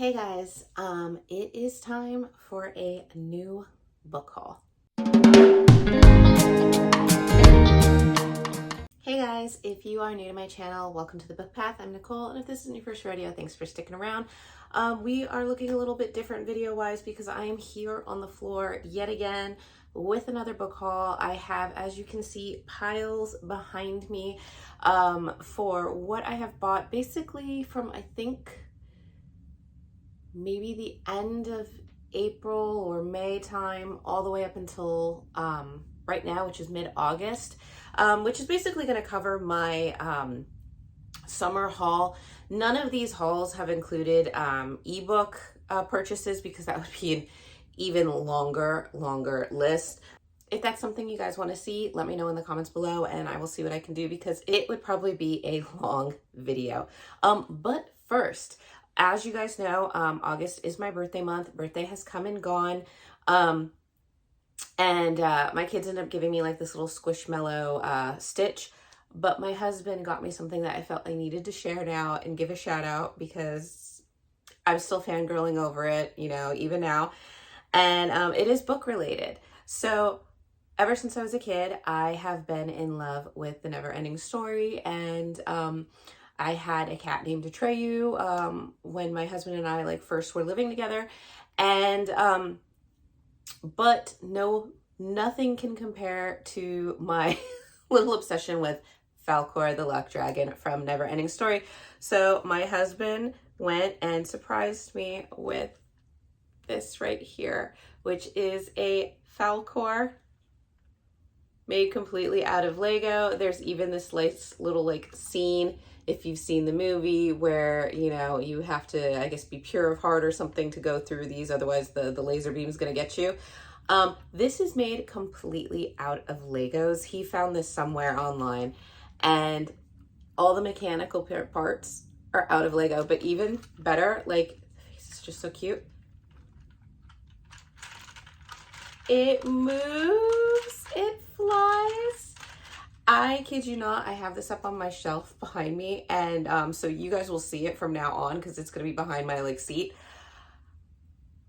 Hey guys, it is time for a new book haul. Hey guys, if you are new to my channel, welcome to The Book Path. I'm Nicole, and if this isn't your first rodeo, thanks for sticking around. We are looking a little bit different video-wise because I am here on the floor yet again with another book haul. I have, as you can see, piles behind me for what I have bought basically from, I think, maybe the end of April or May time all the way up until right now, which is mid-August, which is basically going to cover my summer haul. None of these hauls have included ebook purchases because that would be an even longer list. If that's something you guys want to see, let me know in the comments below and I will see what I can do because it would probably be a long video. But first, as you guys know, August is my birthday month. Birthday has come and gone. My kids ended up giving me like this little Squishmallow Stitch. But my husband got me something that I felt I needed to share now and give a shout out because I'm still fangirling over it, you know, even now. And it is book related. So ever since I was a kid, I have been in love with The Never-Ending Story, and I had a cat named Atreyu when my husband and I first were living together, and but nothing can compare to my little obsession with Falkor the Luck Dragon from Never-Ending Story. So my husband went and surprised me with this right here, which is a Falkor made completely out of Lego. There's even this nice little scene, if you've seen the movie, where, you know, you have to, I guess, be pure of heart or something to go through these, otherwise the laser beam is going to get you. This is made completely out of Legos. He found this somewhere online, and all the mechanical parts are out of Lego, but even better, this is just so cute. It moves, it flies. I kid you not, I have this up on my shelf behind me, and so you guys will see it from now on because it's going to be behind my seat.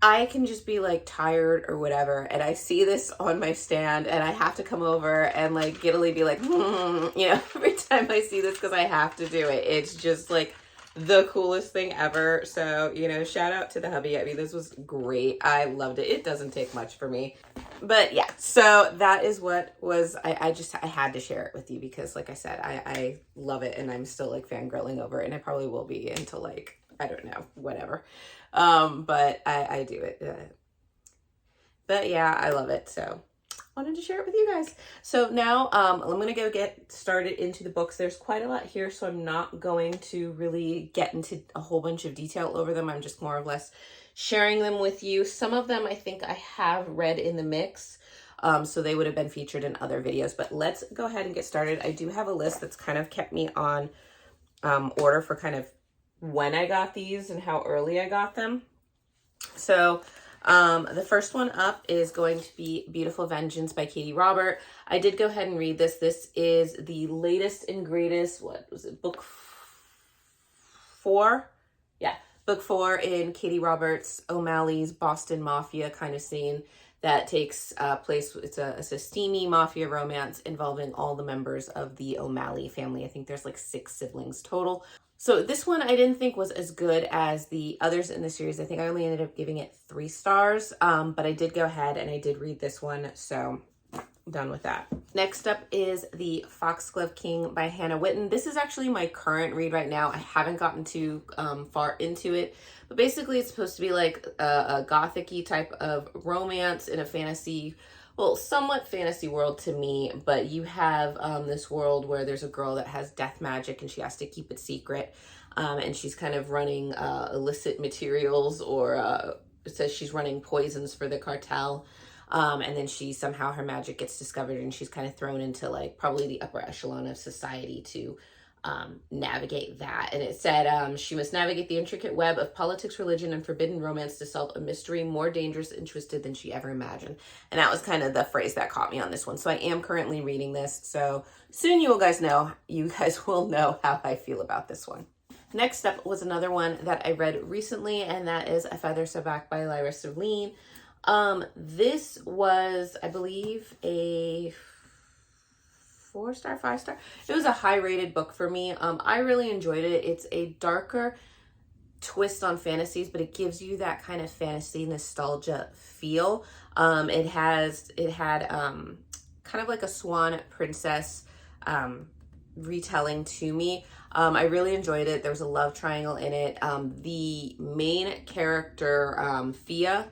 I can just be tired or whatever, and I see this on my stand and I have to come over and giddily be you know, every time I see this because I have to do it. It's just the coolest thing ever. So, you know, shout out to the hubby. I mean, this was great. I loved it. It doesn't take much for me. But yeah, so that is what was, I had to share it with you because like I said, I love it and I'm still fangirling over it, and I probably will be until I don't know, whatever. But I do it. But yeah, I love it. So wanted to share it with you guys. So now I'm going to go get started into the books. There's quite a lot here, so I'm not going to really get into a whole bunch of detail over them. I'm just more or less sharing them with you. Some of them I think I have read in the mix, so they would have been featured in other videos. But let's go ahead and get started. I do have a list that's kind of kept me on order for kind of when I got these and how early I got them. So the first one up is going to be Beautiful Vengeance by Katie Robert. I did go ahead and read this. This is the latest and greatest, what was it, book 4? Yeah, book 4 in Katie Robert's O'Malley's Boston Mafia kind of scene that takes place. It's a steamy mafia romance involving all the members of the O'Malley family. I think there's 6 siblings total. So this one I didn't think was as good as the others in the series. I think I only ended up giving it 3 stars, but I did go ahead and I did read this one, so I'm done with that. Next up is The Foxglove King by Hannah Whitten. This is actually my current read right now. I haven't gotten too far into it, but basically it's supposed to be a gothic-y type of romance in a fantasy, well, somewhat fantasy world to me, but you have this world where there's a girl that has death magic and she has to keep it secret, and she's kind of running illicit materials, or it says she's running poisons for the cartel, and then somehow her magic gets discovered and she's kind of thrown into probably the upper echelon of society to navigate that. And it said she must navigate the intricate web of politics, religion, and forbidden romance to solve a mystery more dangerous and twisted than she ever imagined. And that was kind of the phrase that caught me on this one. So I am currently reading this, so soon you guys will know how I feel about this one. Next up was another one that I read recently, and that is A Feather So Back by Lyra Celine. This was, I believe, a 4-star, 5-star. It was a high rated book for me. I really enjoyed it. It's a darker twist on fantasies, but it gives you that kind of fantasy nostalgia feel. It had kind of like a swan princess retelling to me. I really enjoyed it. There was a love triangle in it. The main character, Fia,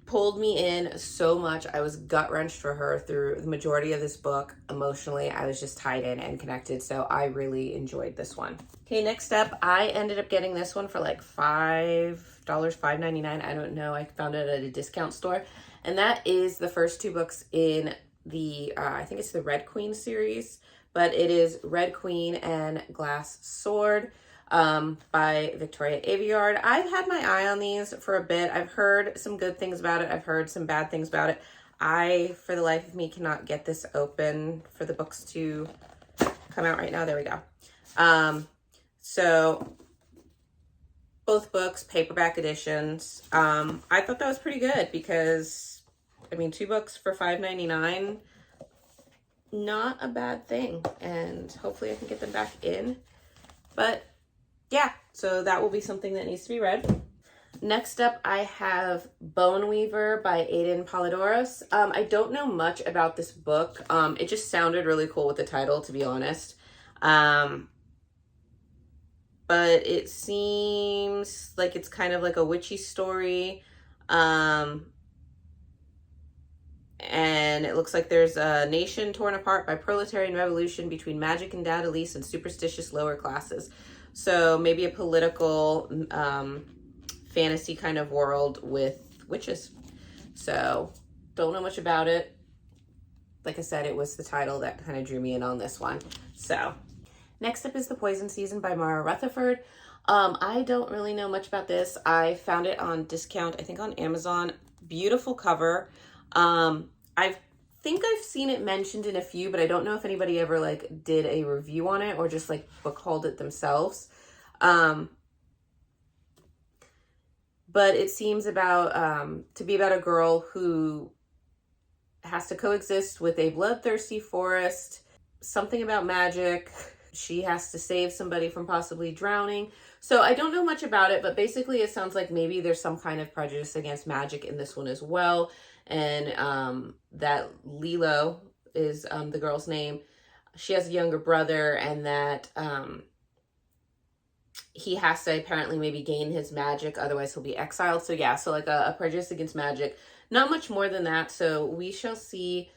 pulled me in so much. I was gut-wrenched for her through the majority of this book. Emotionally, I was just tied in and connected, so I really enjoyed this one. Okay, next up, I ended up getting this one for like $5, $5.99. I don't know. I found it at a discount store, and that is the first 2 books in the, I think it's the Red Queen series, but it is Red Queen and Glass Sword. By Victoria Aveyard. I've had my eye on these for a bit. I've heard some good things about it. I've heard some bad things about it. I, for the life of me, cannot get this open for the books to come out right now. There we go. So both books, paperback editions. I thought that was pretty good because, I mean, 2 books for $5.99, not a bad thing. And hopefully I can get them back in. But yeah, so that will be something that needs to be read. Next up, I have Bone Weaver by Aiden Polidoros. I don't know much about this book. It just sounded really cool with the title, to be honest. But it seems like it's kind of like a witchy story. And it looks like there's a nation torn apart by proletarian revolution between magic and datalese and superstitious lower classes. So maybe a political fantasy kind of world with witches. So don't know much about it. Like I said, it was the title that kind of drew me in on this one. So next up is The Poison Season by Mara Rutherford. I don't really know much about this. I found it on discount, I think on Amazon. Beautiful cover. I think I've seen it mentioned in a few, but I don't know if anybody ever like did a review on it or just like book hauled it themselves. But it seems about to be about a girl who has to coexist with a bloodthirsty forest, something about magic. She has to save somebody from possibly drowning. So I don't know much about it, but basically it sounds like maybe there's some kind of prejudice against magic in this one as well. And that Lilo is the girl's name. She has a younger brother, and that he has to apparently maybe gain his magic, otherwise he'll be exiled. So yeah, so like a prejudice against magic. Not much more than that. So we shall see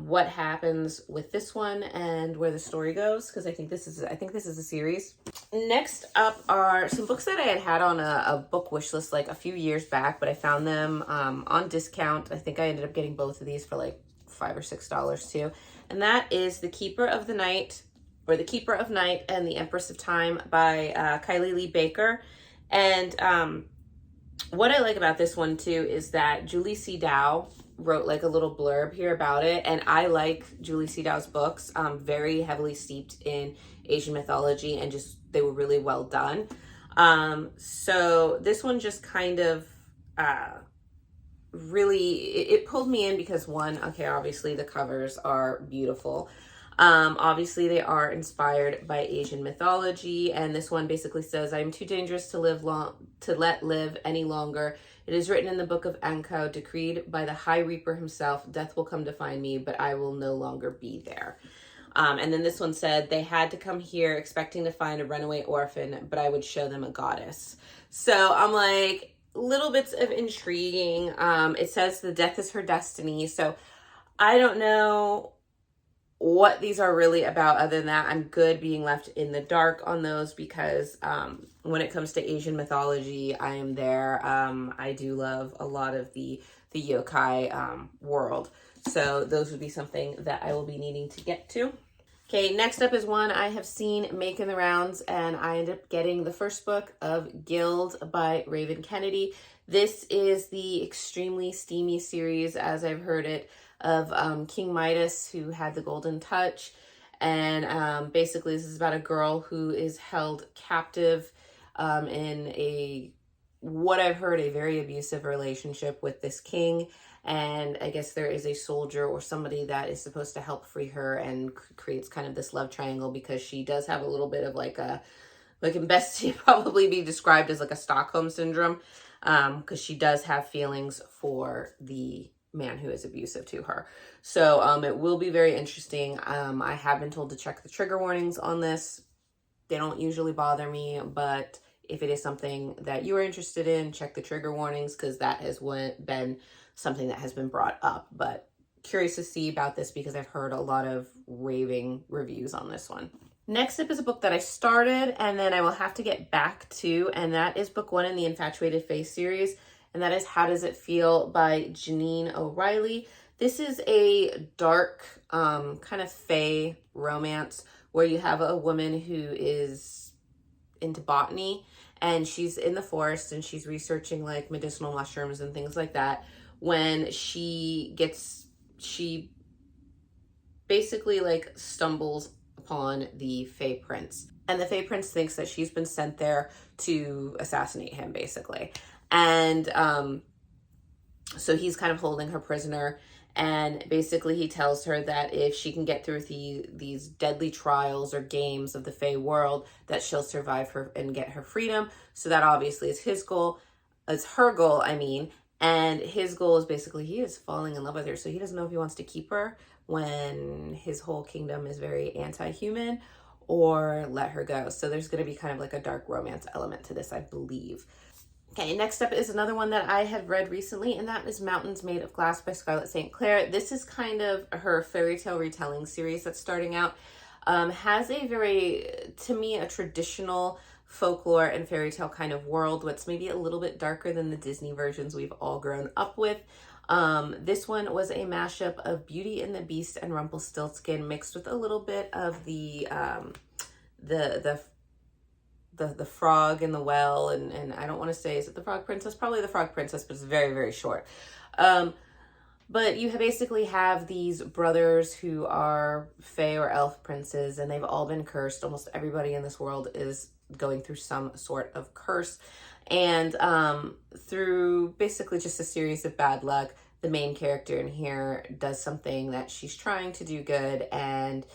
what happens with this one and where the story goes, because I think this is a series. Next up are some books that I had on a book wish list like a few years back, but I found them on discount. I think I ended up getting both of these for like $5 or $6 too, and that is The Keeper of the Night, or The Keeper of Night and the Empress of Time by Kylie Lee Baker. And what I like about this one too is that Julie C. Dow wrote like a little blurb here about it, and I like Julie C. Dow's books, very heavily steeped in Asian mythology, and just they were really well done. So this one just kind of really it pulled me in because one, okay, obviously the covers are beautiful. Obviously they are inspired by Asian mythology, and this one basically says, "I am too dangerous to let live any longer. It is written in the book of Anko, decreed by the High Reaper himself, death will come to find me, but I will no longer be there." And then this one said, "They had to come here expecting to find a runaway orphan, but I would show them a goddess." So I'm like, little bits of intriguing. It says the death is her destiny. So I don't know what these are really about. Other than that, I'm good being left in the dark on those, because when it comes to Asian mythology, I am there. I do love a lot of the yokai world. So those would be something that I will be needing to get to. Okay, next up is one I have seen making the rounds, and I ended up getting the first book of Guild by Raven Kennedy. This is the extremely steamy series, as I've heard it, of King Midas, who had the golden touch. And basically this is about a girl who is held captive in what I've heard, a very abusive relationship with this king. And I guess there is a soldier or somebody that is supposed to help free her, and creates kind of this love triangle, because she does have a little bit of like in best to probably be described as like a Stockholm syndrome, because she does have feelings for the man who is abusive to her. So it will be very interesting. I have been told to check the trigger warnings on this. They don't usually bother me, but if it is something that you are interested in, check the trigger warnings, because that has been something that has been brought up. But curious to see about this, because I've heard a lot of raving reviews on this one. Next up is a book that I started and then I will have to get back to, and that is book 1 in the Infatuated Fae series, and that is How Does It Feel by Janine O'Reilly. This is a dark kind of fae romance where you have a woman who is into botany, and she's in the forest and she's researching like medicinal mushrooms and things like that, when she basically like stumbles upon the Fae Prince. And the Fae Prince thinks that she's been sent there to assassinate him, basically. And so he's kind of holding her prisoner. And basically he tells her that if she can get through these deadly trials or games of the Fae world, that she'll survive her and get her freedom. So that obviously is his goal. It's her goal, I mean. And his goal is basically he is falling in love with her. So he doesn't know if he wants to keep her when his whole kingdom is very anti-human, or let her go. So there's going to be kind of like a dark romance element to this, I believe. Okay, next up is another one that I had read recently, and that is Mountains Made of Glass by Scarlett St. Clair. This is kind of her fairy tale retelling series that's starting out. Has a very, to me, a traditional folklore and fairy tale kind of world, what's maybe a little bit darker than the Disney versions we've all grown up with. This one was a mashup of Beauty and the Beast and Rumpelstiltskin mixed with a little bit of the frog in the well, and I don't want to say, is it the Frog Princess? Probably the Frog Princess, but it's very, very short. But you basically have these brothers who are fae or elf princes, and they've all been cursed. Almost everybody in this world is going through some sort of curse. And through basically just a series of bad luck, the main character in here does something that she's trying to do good, and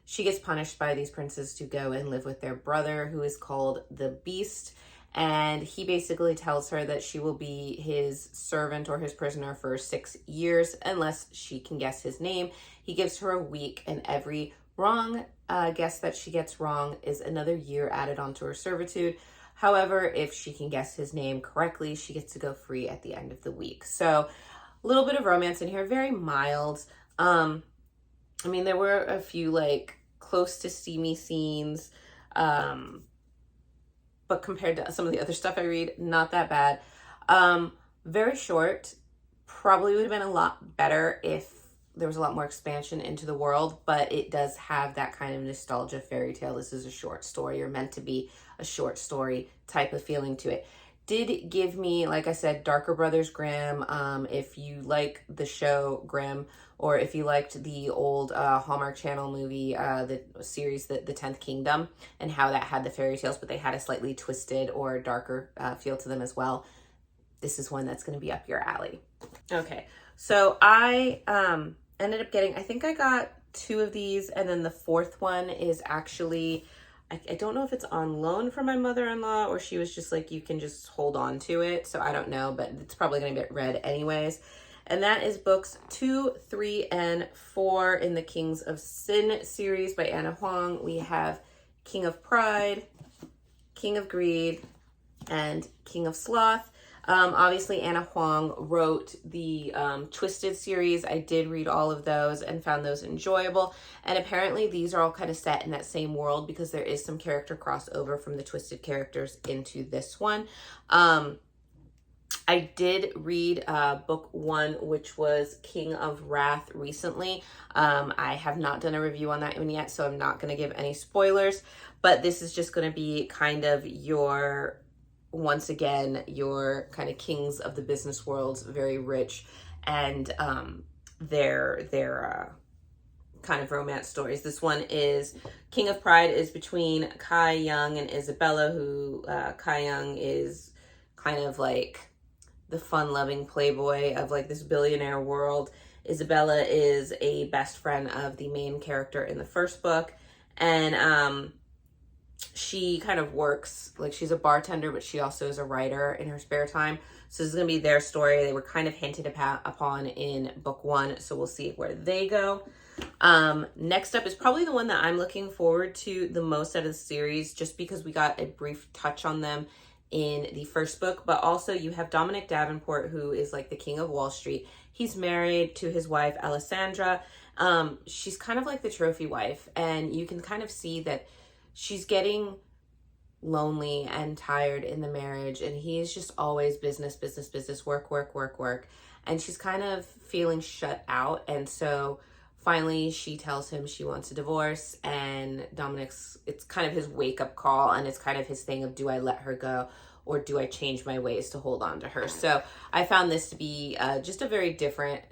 she gets punished by these princes to go and live with their brother, who is called the Beast. And he basically tells her that she will be his servant or his prisoner for 6 years unless she can guess his name. He gives her a week, and every wrong guess that she gets wrong is another year added onto her servitude. However, if she can guess his name correctly, she gets to go free at the end of the week. So a little bit of romance in here, very mild. I mean, there were a few like close to steamy scenes, but compared to some of the other stuff I read, not that bad. Very short, probably would have been a lot better if there was a lot more expansion into the world, but it does have that kind of nostalgia fairy tale. This is a short story, or meant to be a short story type of feeling to it. Did give me, like I said, Darker Brothers Grimm. If you like the show Grimm, or if you liked the old Hallmark Channel movie, the series, the 10th Kingdom, and how that had the fairy tales, but they had a slightly twisted or darker feel to them as well, this is one that's going to be up your alley. Okay, so I ended up getting, I think I got 2 of these, and then the 4th one is actually, I don't know if it's on loan from my mother-in-law, or she was just like, you can just hold on to it. So I don't know, but it's probably going to get read anyways. And that is books 2, 3, and 4 in the Kings of Sin series by Anna Huang. We have King of Pride, King of Greed, and King of Sloth. Obviously, Anna Huang wrote the Twisted series. I did read all of those and found those enjoyable. And apparently these are all kind of set in that same world, because there is some character crossover from the Twisted characters into this one. I did read book 1, which was King of Wrath, recently. I have not done a review on that one yet, so I'm not going to give any spoilers. But this is just going to be kind of your... once again, your kind of kings of the business world, very rich, and their kind of romance stories. This one is King of Pride is between Kai Young and Isabella, who Kai Young is kind of like the fun-loving playboy of like this billionaire world. Isabella is a best friend of the main character in the first book, and she kind of works, like she's a bartender, but she also is a writer in her spare time. So this is going to be their story. They were kind of hinted upon in book 1, so we'll see where they go. Next up is probably the one that I'm looking forward to the most out of the series, just because we got a brief touch on them in the first book. But also you have Dominic Davenport, who is like the king of Wall Street. He's married to his wife, Alessandra. She's kind of like the trophy wife, and you can kind of see that she's getting lonely and tired in the marriage, and he's just always business, work. And she's kind of feeling shut out. And so finally she tells him she wants a divorce, and it's kind of his wake-up call, and it's kind of his thing of, do I let her go or do I change my ways to hold on to her? So I found this to be just a very different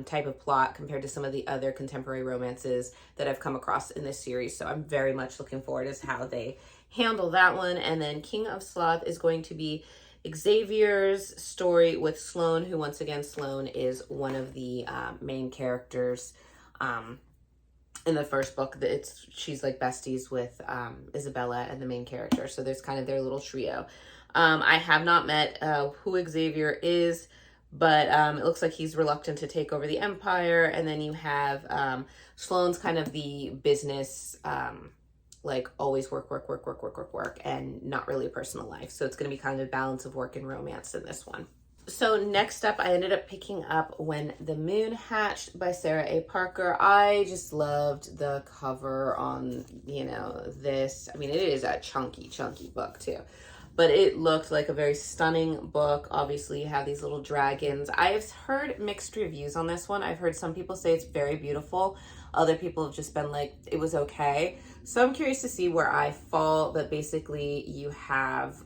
type of plot compared to some of the other contemporary romances that I've come across in this series. So I'm very much looking forward to how they handle that one. And then King of Sloth is going to be Xavier's story with Sloane, who once again, Sloane is one of the main characters in the first book. She's like besties with Isabella and the main character. So there's kind of their little trio. I have not met who Xavier is, but it looks like he's reluctant to take over the empire. And then you have Sloane's kind of the business, like always work, and not really a personal life. So it's going to be kind of a balance of work and romance in this one. So next up, I ended up picking up When the Moon Hatched by Sarah A. Parker. I just loved the cover on, this. I mean, it is a chunky book too. But it looked like a very stunning book. Obviously, you have these little dragons. I've heard mixed reviews on this one. I've heard some people say it's very beautiful. Other people have just been like, it was okay. So I'm curious to see where I fall. But basically, you have,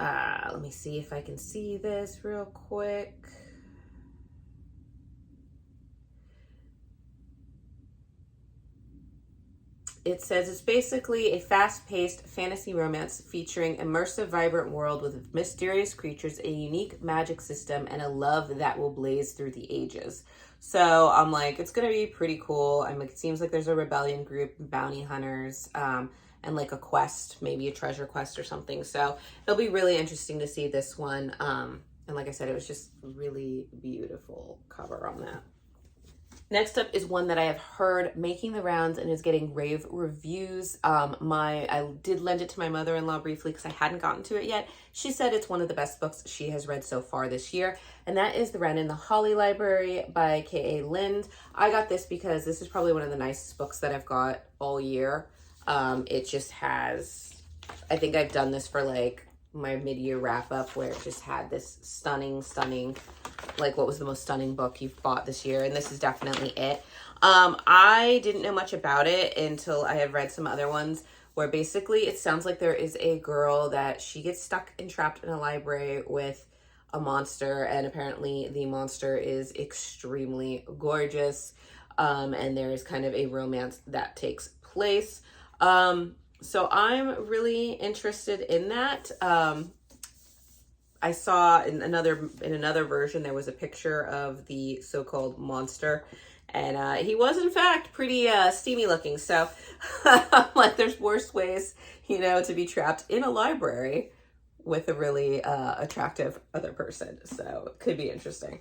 let me see if I can see this real quick. It says it's basically a fast-paced fantasy romance featuring immersive, vibrant world with mysterious creatures, a unique magic system, and a love that will blaze through the ages. So I'm like, it's going to be pretty cool. I mean, it seems like there's a rebellion group, bounty hunters, and like a quest, maybe a treasure quest or something. So it'll be really interesting to see this one. And like I said, it was just really beautiful cover on that. Next up is one that I have heard making the rounds and is getting rave reviews. I did lend it to my mother-in-law briefly because I hadn't gotten to it yet. She said it's one of the best books she has read so far this year, and that is The Wren in the Holly Library by K.A. Lind. I got this because this is probably one of the nicest books that I've got all year. It just has, I think I've done this for like my mid-year wrap-up where it just had this stunning, like what was the most stunning book you've bought this year, and this is definitely it. I didn't know much about it until I had read some other ones where basically it sounds like there is a girl that she gets stuck and trapped in a library with a monster, and apparently the monster is extremely gorgeous, and there is kind of a romance that takes place. So I'm really interested in that. I saw in another version, there was a picture of the so-called monster, and he was in fact pretty steamy looking. So like there's worse ways, to be trapped in a library with a really attractive other person. So it could be interesting.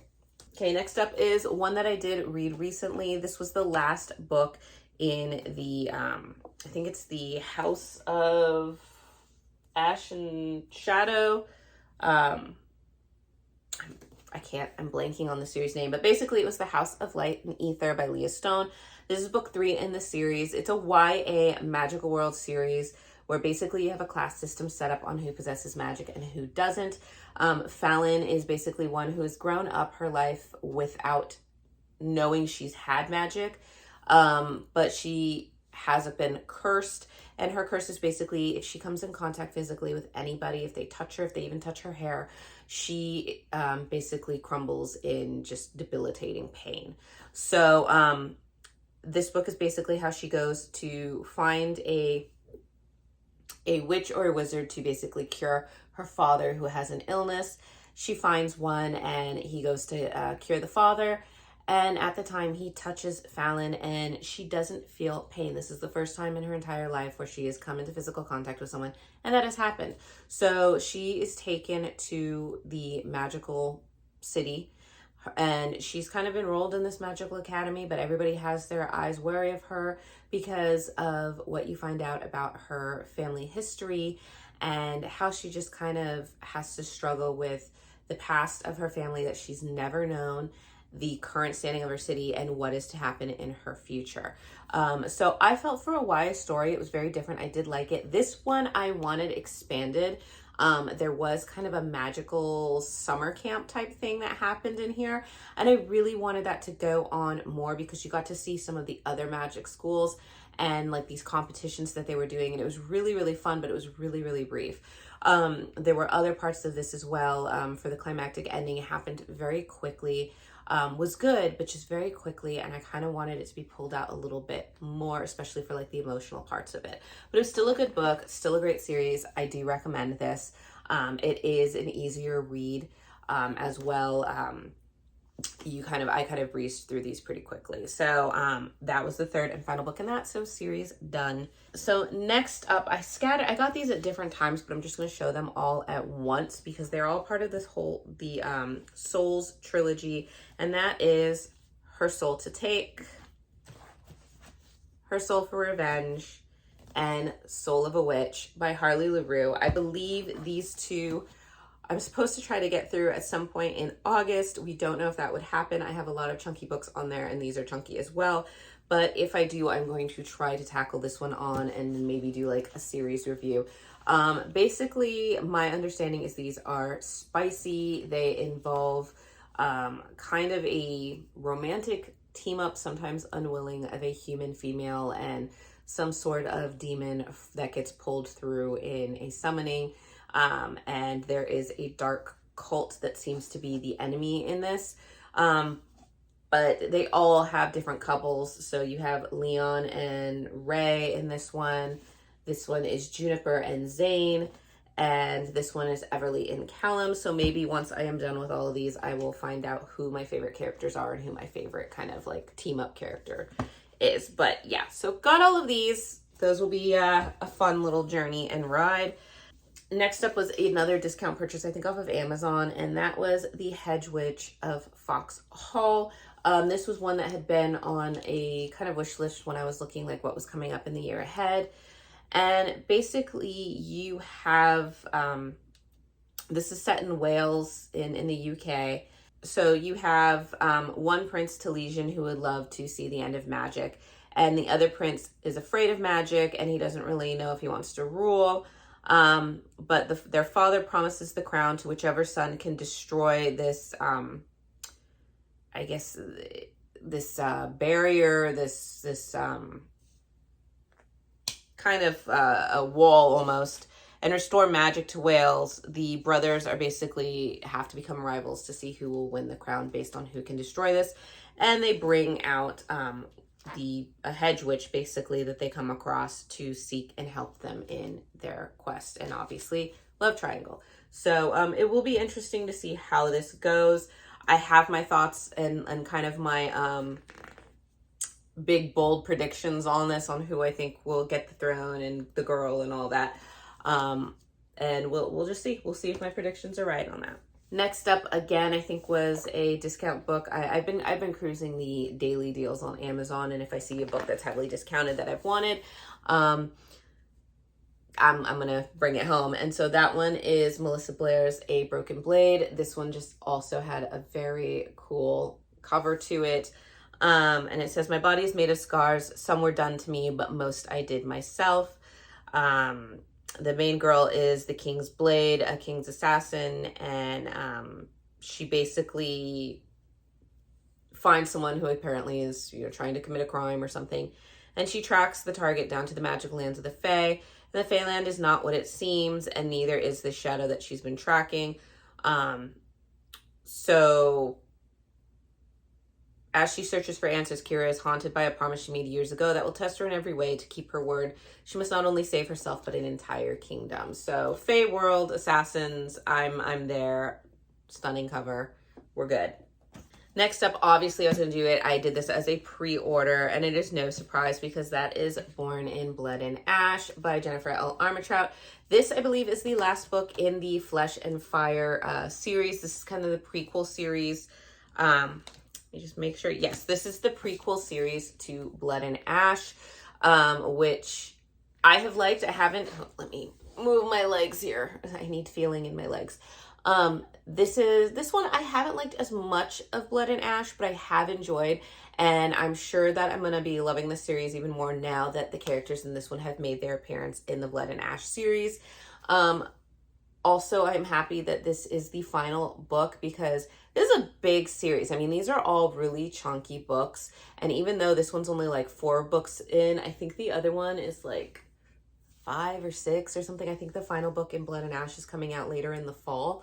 Okay, next up is one that I did read recently. This was the last book in the, I think it's the House of Ash and Shadow. I'm blanking on the series name, but basically it was The House of Light and Ether by Leah Stone. This is book 3 in the series. It's a YA Magical World series where basically you have a class system set up on who possesses magic and who doesn't. Fallon is basically one who has grown up her life without knowing she's had magic, but she hasn't been cursed, And her curse is basically if she comes in contact physically with anybody, if they touch her, if they even touch her hair, she basically crumbles in just debilitating pain. So this book is basically how she goes to find a witch or a wizard to basically cure her father who has an illness. She finds one and he goes to cure the father. And at the time he touches Fallon and she doesn't feel pain. This is the first time in her entire life where she has come into physical contact with someone and that has happened. So she is taken to the magical city and she's kind of enrolled in this magical academy, but everybody has their eyes wary of her because of what you find out about her family history and how she just kind of has to struggle with the past of her family that she's never known, the current standing of her city, and what is to happen in her future. So I felt for a YA story, it was very different. I did like it. This one I wanted expanded. There was kind of a magical summer camp type thing that happened in here. And I really wanted that to go on more because you got to see some of the other magic schools and like these competitions that they were doing. And it was really, really fun, but it was really, really brief. There were other parts of this as well. For the climactic ending, it happened very quickly. Was good, but just very quickly, and I kind of wanted it to be pulled out a little bit more, especially for like the emotional parts of it. But it was still a good book, still a great series. I do recommend this. It is an easier read as well. I kind of breezed through these pretty quickly. So that was the third and final book in that. So series done. So next up, I got these at different times, but I'm just going to show them all at once because they're all part of this the Souls trilogy. And that is Her Soul to Take, Her Soul for Revenge, and Soul of a Witch by Harley LaRue. I believe these two I'm supposed to try to get through at some point in August. We don't know if that would happen. I have a lot of chunky books on there and these are chunky as well. But if I do, I'm going to try to tackle this one on and maybe do like a series review. Basically, my understanding is these are spicy. They involve kind of a romantic team up, sometimes unwilling, of a human female and some sort of demon that gets pulled through in a summoning. And there is a dark cult that seems to be the enemy in this. But they all have different couples. So you have Leon and Ray in this one. This one is Juniper and Zane. And this one is Everly and Callum. So maybe once I am done with all of these, I will find out who my favorite characters are and who my favorite kind of like team up character is. But yeah, so got all of these. Those will be a fun little journey and ride. Next up was another discount purchase, I think off of Amazon, and that was The Hedge Witch of Fox Hall. This was one that had been on a kind of wish list when I was looking like what was coming up in the year ahead. And basically you have, this is set in Wales in the UK. So you have one prince, Talesian, who would love to see the end of magic. And the other prince is afraid of magic and he doesn't really know if he wants to rule. But their father promises the crown to whichever son can destroy this, I guess, this barrier, this kind of a wall almost, and restore magic to Wales. The brothers are basically have to become rivals to see who will win the crown based on who can destroy this. And they bring out a hedge witch basically that they come across to seek and help them in their quest, and obviously love triangle. So it will be interesting to see how this goes. I have my thoughts and kind of my big bold predictions on this, on who I think will get the throne and the girl and all that. And we'll just see. We'll see if my predictions are right on that. Next up, again, I think was a discount book. I've been cruising the daily deals on Amazon, and if I see a book that's heavily discounted that I've wanted, I'm gonna bring it home. And so that one is Melissa Blair's A Broken Blade. This one just also had a very cool cover to it. And it says, "My body is made of scars. Some were done to me, but most I did myself." The main girl is the King's Blade, a King's assassin, and she basically finds someone who apparently is, trying to commit a crime or something, and she tracks the target down to the magical lands of the Fae. And the Faeland is not what it seems, and neither is the shadow that she's been tracking. So as she searches for answers, Kira is haunted by a promise she made years ago that will test her in every way to keep her word. She must not only save herself, but an entire kingdom. So Fae World, Assassins, I'm there. Stunning cover. We're good. Next up, obviously I was going to do it. I did this as a pre-order, and it is no surprise because that is Born in Blood and Ash by Jennifer L. Armentrout. This, I believe, is the last book in the Flesh and Fire series. This is kind of the prequel series. Let me just make sure. Yes, this is the prequel series to Blood and Ash, which I have liked. I haven't, let me move my legs here. I need feeling in my legs. This one I haven't liked as much of Blood and Ash, but I have enjoyed, and I'm sure that I'm going to be loving the series even more now that the characters in this one have made their appearance in the Blood and Ash series. Also, I'm happy that this is the final book because this is a big series. I mean, these are all really chunky books, and even though this one's only like 4 books in, I think the other one is like 5 or 6 or something. I think the final book in Blood and Ash is coming out later in the fall.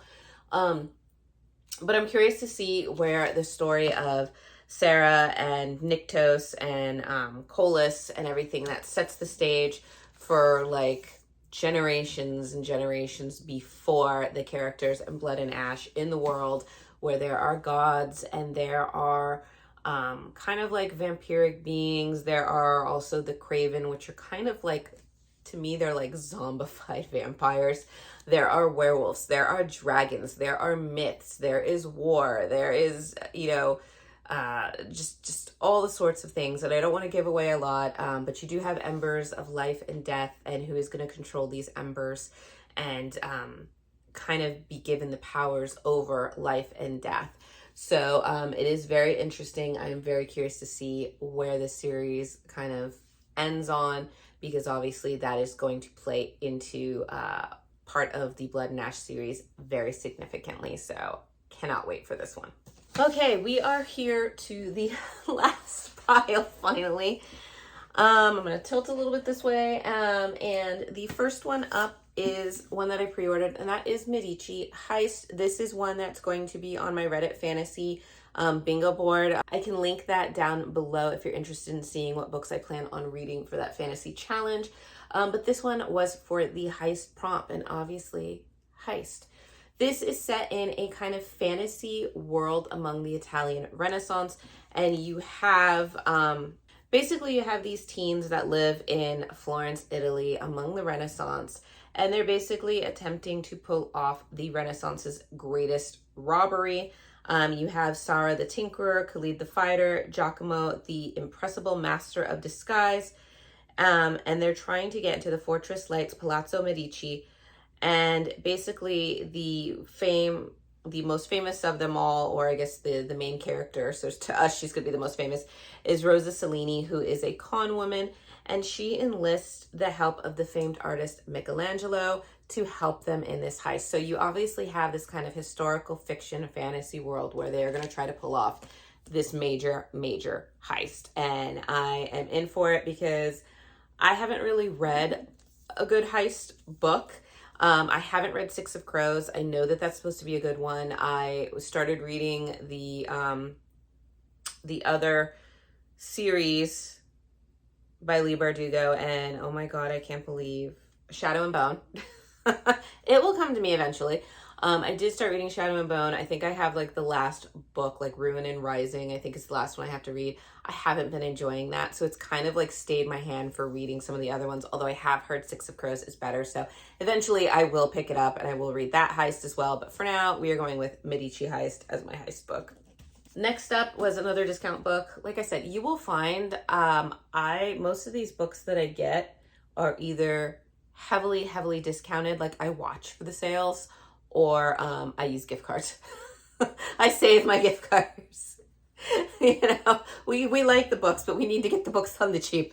But I'm curious to see where the story of Sarah and Nyktos and Colas and everything that sets the stage for like generations and generations before the characters in Blood and Ash in the world where there are gods and there are kind of like vampiric beings. There are also the Craven, which are kind of like, to me, they're like zombified vampires. There are werewolves, there are dragons, there are myths, there is war, there is, you know, just all the sorts of things. And I don't want to give away a lot, but you do have embers of life and death, and who is going to control these embers and kind of be given the powers over life and death. So it is very interesting. I am very curious to see where the series kind of ends on, because obviously that is going to play into part of the Blood and Ash series very significantly. So cannot wait for this one. Okay, we are here to the last pile finally. I'm going to tilt a little bit this way. And the first one up is one that I pre-ordered, and that is Medici Heist. This is one that's going to be on my Reddit fantasy bingo board. I can link that down below if you're interested in seeing what books I plan on reading for that fantasy challenge. But this one was for the heist prompt, and obviously heist. This is set in a kind of fantasy world among the Italian Renaissance, and you have basically you have these teens that live in Florence, Italy among the Renaissance, and they're basically attempting to pull off the Renaissance's greatest robbery. You have Sarah the Tinkerer, Khalid the Fighter, Giacomo the Impressible Master of Disguise, and they're trying to get into the Fortress Lights Palazzo Medici. And basically the most famous of them all, or I guess the main character, so to us she's gonna be the most famous, is Rosa Cellini, who is a con woman, and she enlists the help of the famed artist Michelangelo to help them in this heist. So you obviously have this kind of historical fiction fantasy world where they're going to try to pull off this major heist. And I am in for it because I haven't really read a good heist book. I haven't read Six of Crows. I know that that's supposed to be a good one. I started reading the other series by Lee Bardugo, and oh my god, I can't believe Shadow and Bone. It will come to me eventually. I did start reading Shadow and Bone. I think I have like the last book, like Ruin and Rising, I think is the last one I have to read. I haven't been enjoying that, so it's kind of like stayed my hand for reading some of the other ones, although I have heard Six of Crows is better, so eventually I will pick it up and I will read that heist as well. But for now, we are going with Medici Heist as my heist book. Next up was another discount book. Like I said, you will find most of these books that I get are either heavily discounted, like I watch for the sales, or I use gift cards. I save my gift cards. You know, we like the books, but we need to get the books on the cheap.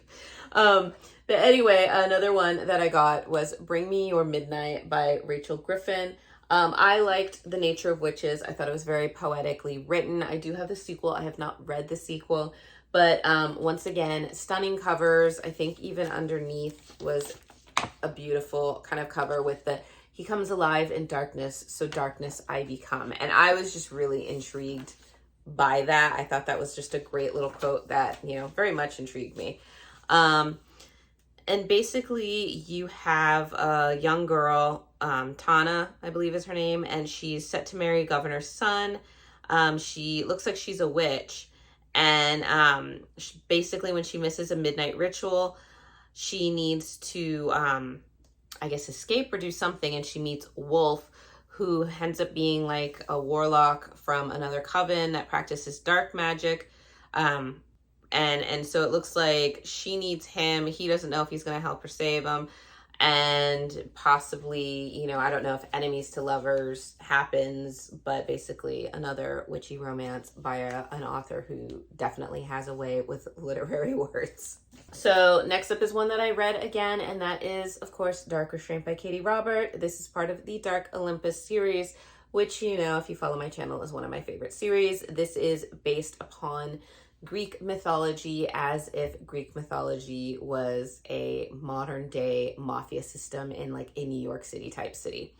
But anyway, another one that I got was Bring Me Your Midnight by Rachel Griffin. I liked The Nature of Witches. I thought it was very poetically written. I do have the sequel. I have not read the sequel, But once again, stunning covers. I think even underneath was a beautiful kind of cover with the "He comes alive in darkness, so darkness I become." And I was just really intrigued by that. I thought that was just a great little quote that, you know, very much intrigued me. And basically you have a young girl, Tana, I believe is her name, and she's set to marry governor's son. She looks like she's a witch. And basically when she misses a midnight ritual, she needs to, I guess, escape or do something. And she meets Wolf, who ends up being like a warlock from another coven that practices dark magic. And so it looks like she needs him. He doesn't know if he's going to help her save him. And possibly, you know, I don't know if enemies to lovers happens, but basically another witchy romance by an author who definitely has a way with literary words. So next up is one that I read again, and that is, of course, Dark Restraint by Katie Robert. This is part of the Dark Olympus series, which, you know, if you follow my channel, is one of my favorite series. This is based upon Greek mythology, as if Greek mythology was a modern day mafia system in like a New York City type city.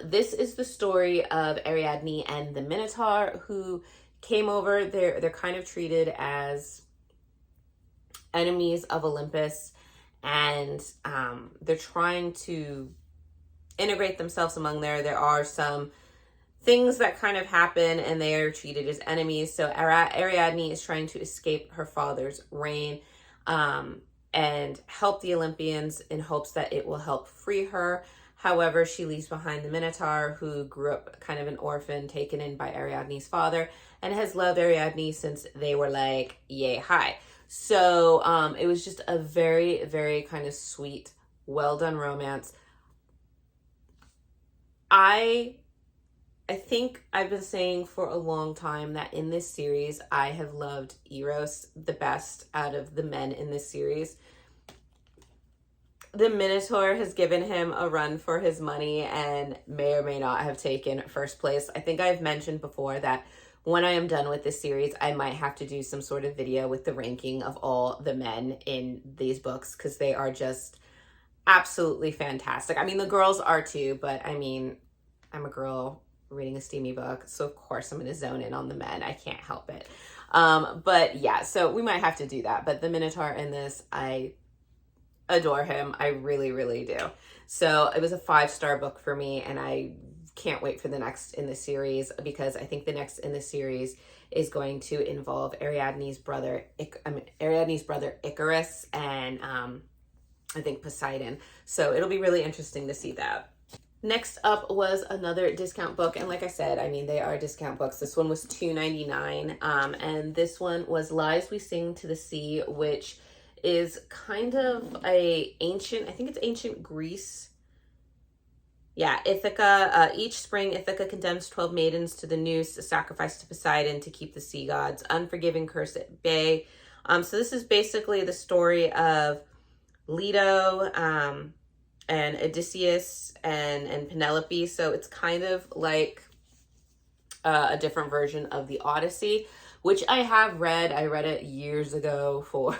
This is the story of Ariadne and the Minotaur, who came over. They're kind of treated as enemies of Olympus, and they're trying to integrate themselves among there are some things that kind of happen, and they are treated as enemies. So Ariadne is trying to escape her father's reign and help the Olympians in hopes that it will help free her. However, she leaves behind the Minotaur, who grew up kind of an orphan, taken in by Ariadne's father, and has loved Ariadne since they were like yay high. So it was just a very, very kind of sweet, well done romance. I think I've been saying for a long time that in this series, I have loved Eros the best out of the men in this series. The Minotaur has given him a run for his money and may or may not have taken first place. I think I've mentioned before that when I am done with this series, I might have to do some sort of video with the ranking of all the men in these books, because they are just absolutely fantastic. I mean, the girls are too, but I mean, I'm a girl reading a steamy book, so of course I'm going to zone in on the men. I can't help it. But yeah, so we might have to do that. But the Minotaur in this, I adore him. I really, really do. So it was a 5-star book for me, and I can't wait for the next in the series, because I think the next in the series is going to involve Ariadne's brother Icarus, and I think Poseidon. So it'll be really interesting to see that. Next up was another discount book, and like I said, I mean, they are discount books. This one was $2.99, and this one was Lies We Sing to the Sea, which is kind of I think it's ancient Greece. Yeah, Ithaca. Each spring, Ithaca condemns 12 maidens to the noose, a sacrifice to Poseidon to keep the sea god's unforgiving curse at bay. So this is basically the story of Leto, and Odysseus and Penelope. So it's kind of like a different version of the Odyssey, which I have read. I read it years ago for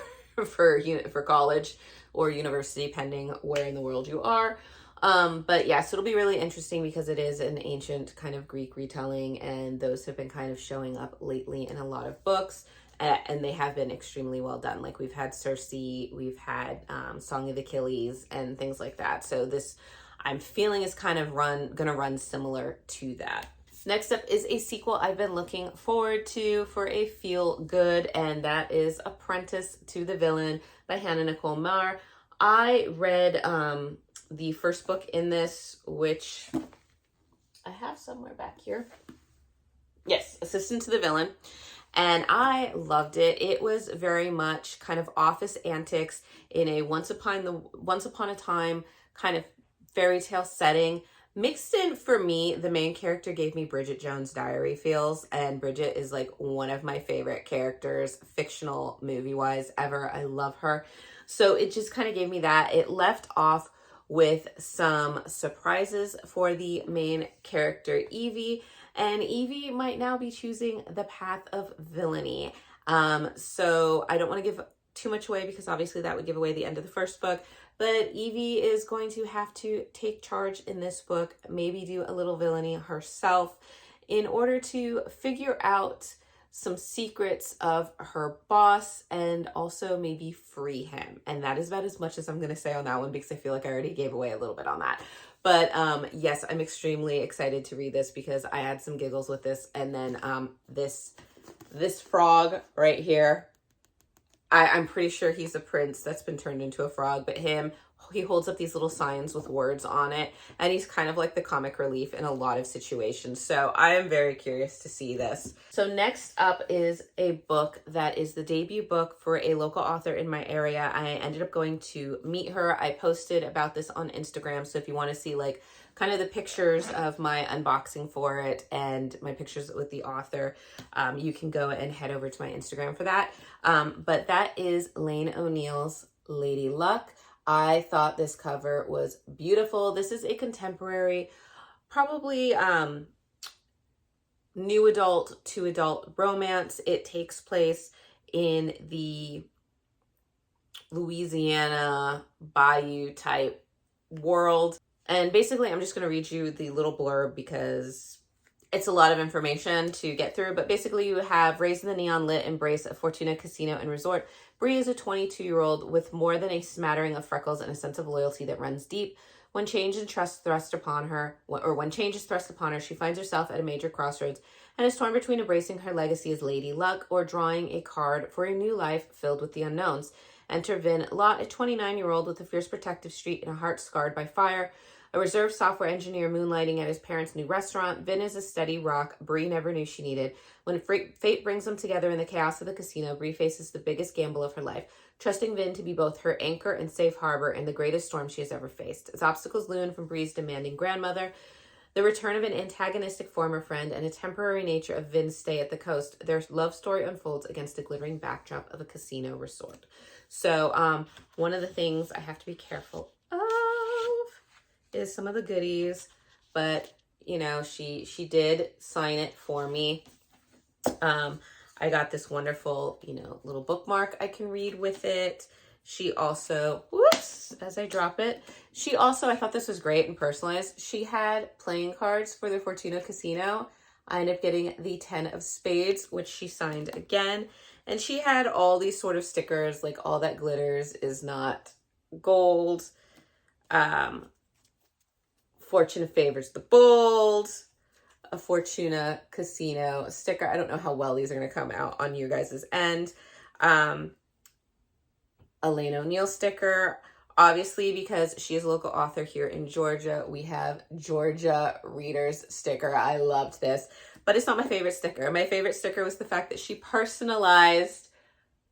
college or university, pending where in the world you are. But yeah, so it'll be really interesting because it is an ancient kind of Greek retelling, and those have been kind of showing up lately in a lot of books. And they have been extremely well done. Like we've had Circe, we've had Song of Achilles, and things like that. So this, I'm feeling, is kind of gonna run similar to that. Next up is a sequel I've been looking forward to for a feel good, and that is Apprentice to the Villain by Hannah Nicole Marr. I read the first book in this, which I have somewhere back here. Yes, Assistant to the Villain. And I loved it. It was very much kind of office antics in a once upon a time kind of fairy tale setting. Mixed in, for me, the main character gave me Bridget Jones' Diary feels, and Bridget is like one of my favorite characters, fictional movie-wise, ever. I love her. So it just kind of gave me that. It left off with some surprises for the main character, Evie. And Evie might now be choosing the path of villainy. So I don't want to give too much away because obviously that would give away the end of the first book. But Evie is going to have to take charge in this book, maybe do a little villainy herself in order to figure out some secrets of her boss and also maybe free him. And that is about as much as I'm going to say on that one because I feel like I already gave away a little bit on that. But yes, I'm extremely excited to read this because I had some giggles with this. And then this frog right here, I'm pretty sure he's a prince that's been turned into a frog, but he holds up these little signs with words on it, and he's kind of like the comic relief in a lot of situations. So I am very curious to see this. So next up is a book that is the debut book for a local author in my area. I ended up going to meet her. I posted about this on Instagram, so if you want to see like kind of the pictures of my unboxing for it and my pictures with the author, you can go and head over to my Instagram for that. But that is Lane O'Neill's Lady Luck. I thought this cover was beautiful. This is a contemporary, probably new adult to adult romance. It takes place in the Louisiana bayou type world. And basically, I'm just going to read you the little blurb because it's a lot of information to get through. But basically, you have raised in the neon lit embrace of Fortuna Casino and Resort. Bree is a 22-year-old with more than a smattering of freckles and a sense of loyalty that runs deep. When change is thrust upon her, she finds herself at a major crossroads and is torn between embracing her legacy as Lady Luck or drawing a card for a new life filled with the unknowns. Enter Vin Lott, a 29-year-old with a fierce protective streak and a heart scarred by fire. A reserved software engineer moonlighting at his parents' new restaurant, Vin is a steady rock Bree never knew she needed. When fate brings them together in the chaos of the casino, Bree faces the biggest gamble of her life, trusting Vin to be both her anchor and safe harbor in the greatest storm she has ever faced. As obstacles loom from Bree's demanding grandmother, the return of an antagonistic former friend, and a temporary nature of Vin's stay at the coast, their love story unfolds against a glittering backdrop of a casino resort. So one of the things I have to be careful of is some of the goodies, but you know, she did sign it for me. I got this wonderful, you know, little bookmark I can read with it. She also, whoops, as I drop it, she also, I thought this was great and personalized. She had playing cards for the Fortuna Casino. I ended up getting the 10 of spades, which she signed again. And she had all these sort of stickers, like all that glitters is not gold. Fortune favors the bold, a Fortuna Casino sticker. I don't know how well these are going to come out on you guys' end. A Lane O'Neill sticker. Obviously, because she is a local author here in Georgia, we have Georgia Readers sticker. I loved this, but it's not my favorite sticker. My favorite sticker was the fact that she personalized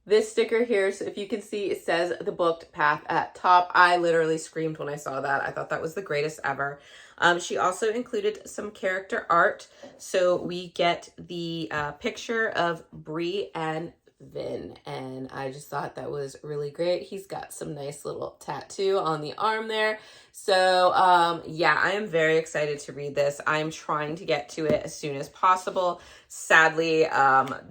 this sticker here. So if you can see, it says The Booked Path at top. I literally screamed when I saw that. I thought that was the greatest ever. She also included some character art. So we get the picture of Bree and Vin, and I just thought that was really great. He's got some nice little tattoo on the arm there. So yeah, I am very excited to read this. I'm trying to get to it as soon as possible. Sadly,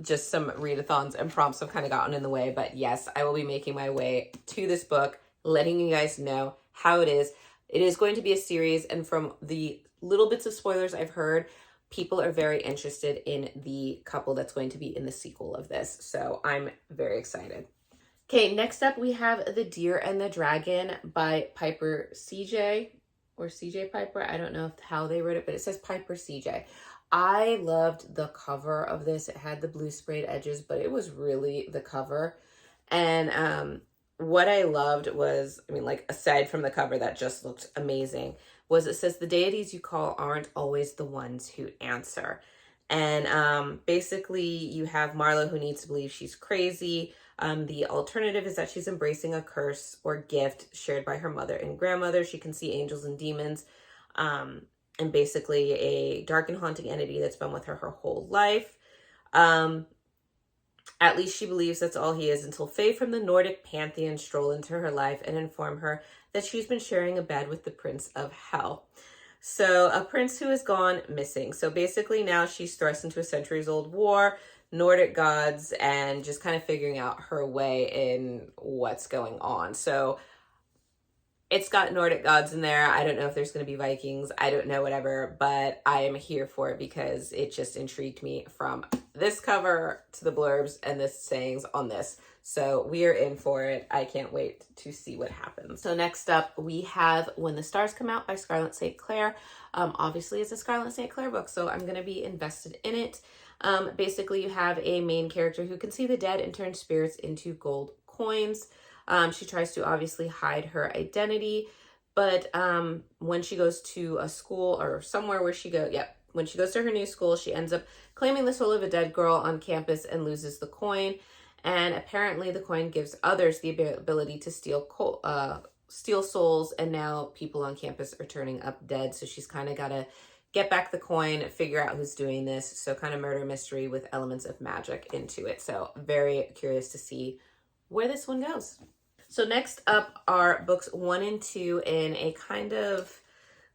just some readathons and prompts have kind of gotten in the way, but yes, I will be making my way to this book, letting you guys know how it is. It is going to be a series, and from the little bits of spoilers I've heard, people are very interested in the couple that's going to be in the sequel of this. So I'm very excited. Okay, next up we have The Deer and the Dragon by Piper CJ, or CJ Piper. I don't know how they wrote it, but it says Piper CJ. I loved the cover of this. It had the blue sprayed edges, but it was really the cover. And what I loved was, I mean, like, aside from the cover that just looked amazing, was it says the deities you call aren't always the ones who answer. And basically you have Marlo, who needs to believe she's crazy. The alternative is that she's embracing a curse or gift shared by her mother and grandmother. She can see angels and demons, and basically a dark and haunting entity that's been with her whole life. At least she believes that's all he is, until Fae from the Nordic pantheon stroll into her life and inform her that she's been sharing a bed with the Prince of Hell. So a prince who has gone missing. So basically now she's thrust into a centuries-old war. Nordic gods and just kind of figuring out her way in what's going on. So it's got Nordic gods in there. I don't know if there's going to be Vikings. I don't know, whatever, but I am here for it because it just intrigued me from this cover to the blurbs and the sayings on this. So we are in for it. I can't wait to see what happens. So next up, we have When the Stars Come Out by Scarlett St. Clair. Obviously, it's a Scarlett St. Clair book, so I'm going to be invested in it. Basically, you have a main character who can see the dead and turn spirits into gold coins. She tries to obviously hide her identity, but when she goes to a school or somewhere where she goes, when she goes to her new school, she ends up claiming the soul of a dead girl on campus and loses the coin. And apparently the coin gives others the ability to steal souls, and now people on campus are turning up dead. So she's kind of got to get back the coin, figure out who's doing this. So kind of murder mystery with elements of magic into it. So very curious to see where this one goes. So next up are books 1 and 2 in a kind of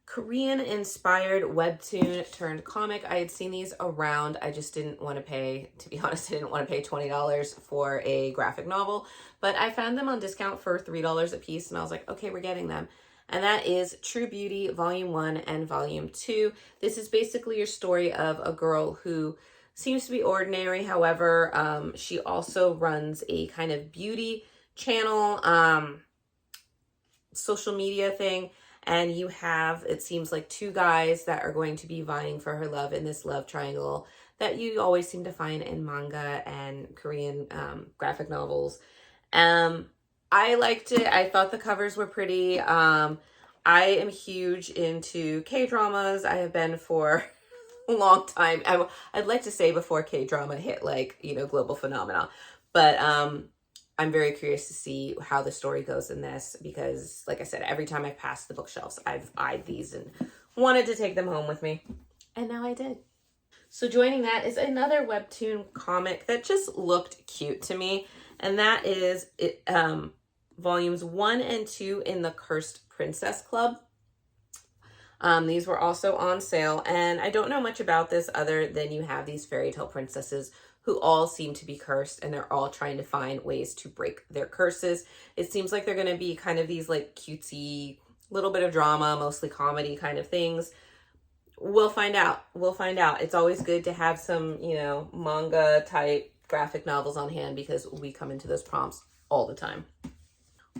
Korean-inspired webtoon turned comic. I had seen these around. I just didn't want to pay, to be honest, I didn't want to pay $20 for a graphic novel. But I found them on discount for $3 a piece, and I was like, okay, we're getting them. And that is True Beauty, Volume 1 and Volume 2. This is basically your story of a girl who seems to be ordinary. However, she also runs a kind of beauty channel, social media thing. And you have, it seems like, 2 guys that are going to be vying for her love in this love triangle that you always seem to find in manga and Korean graphic novels. I liked it. I thought the covers were pretty. I am huge into K-dramas. I have been for a long time. I'd like to say before K-drama hit, like, global phenomena. But I'm very curious to see how the story goes in this because, like I said, every time I've passed the bookshelves, I've eyed these and wanted to take them home with me. And now I did. So joining that is another webtoon comic that just looked cute to me. And that is volumes 1 and 2 in the Cursed Princess Club. These were also on sale. And I don't know much about this other than you have these fairy tale princesses who all seem to be cursed, and they're all trying to find ways to break their curses. It seems like they're going to be kind of these like cutesy, little bit of drama, mostly comedy kind of things. We'll find out. We'll find out. It's always good to have some, manga type graphic novels on hand because we come into those prompts all the time.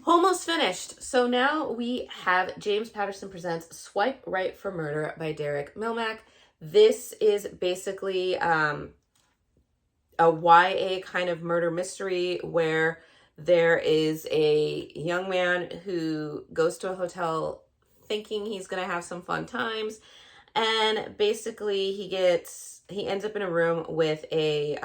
Almost finished. So now we have James Patterson presents Swipe Right for Murder by Derek Milmack. This is basically a YA kind of murder mystery where there is a young man who goes to a hotel thinking he's going to have some fun times, and basically he ends up in a room with a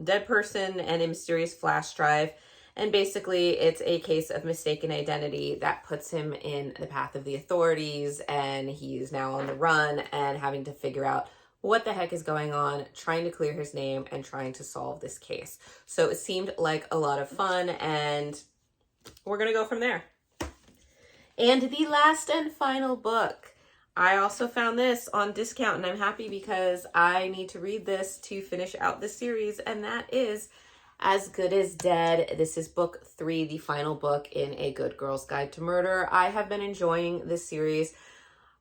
dead person and a mysterious flash drive, and basically it's a case of mistaken identity that puts him in the path of the authorities, and he's now on the run and having to figure out what the heck is going on, trying to clear his name and trying to solve this case. So it seemed like a lot of fun, and we're going to go from there. And the last and final book, I also found this on discount, and I'm happy because I need to read this to finish out the series, and that is As Good as Dead. This is book 3, the final book in A Good Girl's Guide to Murder. I have been enjoying this series.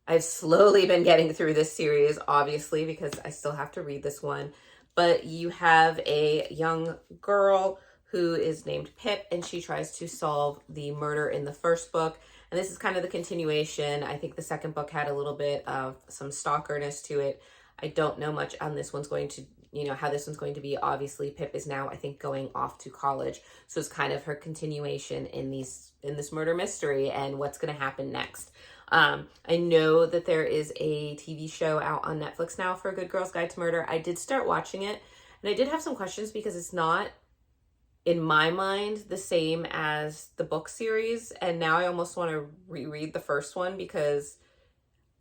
I've slowly been getting through this series, obviously, because I still have to read this one. But you have a young girl who is named Pip, and she tries to solve the murder in the first book. And this is kind of the continuation. I think the second book had a little bit of some stalkerness to it. I don't know much on this one's going to, how this one's going to be. Obviously, Pip is now, I think, going off to college. So it's kind of her continuation in this murder mystery and what's going to happen next. I know that there is a TV show out on Netflix now for A Good Girl's Guide to Murder. I did start watching it, and I did have some questions because it's not, in my mind, the same as the book series. And now I almost want to reread the first one because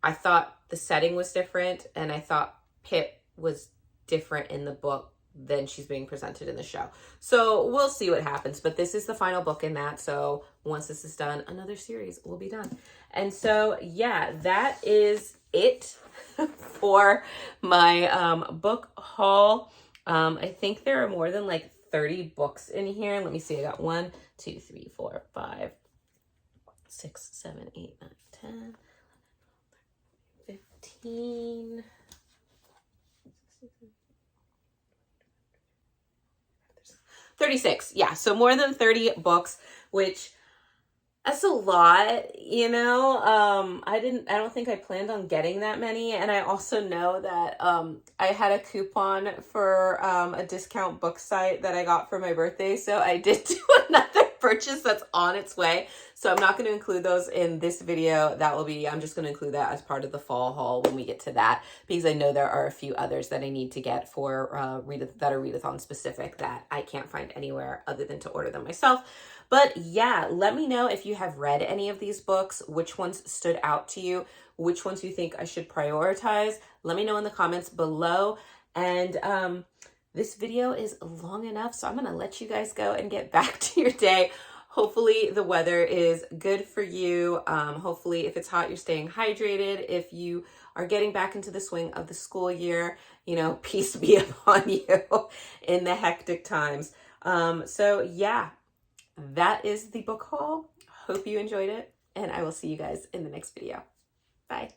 I thought the setting was different, and I thought Pip was different in the book than she's being presented in the show. So we'll see what happens, but this is the final book in that. So once this is done, another series will be done. And so, yeah, that is it for my book haul. I think there are more than like 30 books in here. Let me see. I got 1, 2, 3, 4, 5, 6, 7, 8, 9, 10, 15. 36. Yeah, so more than 30 books, which that's a lot, you know. I don't think I planned on getting that many. And I also know that I had a coupon for a discount book site that I got for my birthday. So I did do another purchase that's on its way. So I'm not going to include those in this video. I'm just going to include that as part of the fall haul when we get to that, because I know there are a few others that I need to get for that are readathon specific that I can't find anywhere other than to order them myself. But yeah, let me know if you have read any of these books, which ones stood out to you, which ones you think I should prioritize. Let me know in the comments below. And this video is long enough, so I'm going to let you guys go and get back to your day. Hopefully the weather is good for you. Hopefully if it's hot, you're staying hydrated. If you are getting back into the swing of the school year, you know, peace be upon you in the hectic times. So yeah, that is the book haul. Hope you enjoyed it, and I will see you guys in the next video. Bye.